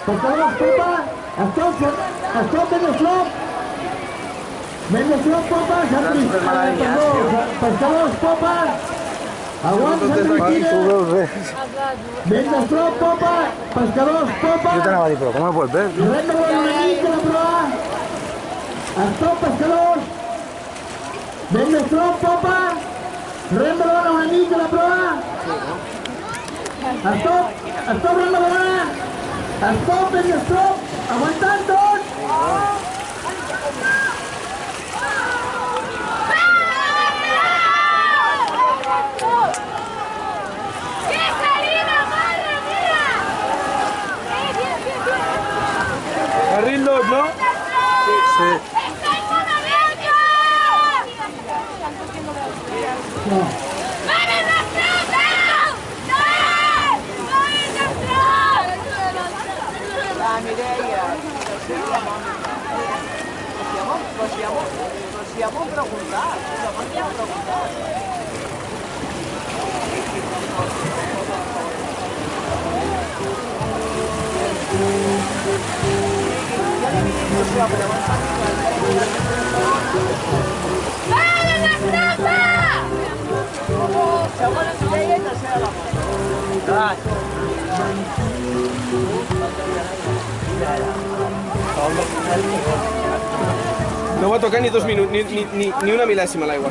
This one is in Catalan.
Pescadors, popa! Stop, Mendestrop, popa! Pescadors, popa! Aguanta, tranquila! Mendestrop, popa! Pescadors, popa! Yo te anava a dir, però com el pots ver? Rem de bon enemic de la proa! Stop, pescadors! Mendestrop, popa! Rem de bon enemic de la proa! Stop, rem de bona! Stop, Mendestrop! Aguantant tots! Carril 2, ¿no? Sí. Possiamo preguntar. No va a tocar ni 2 minutos, ni una milésima l'aigua.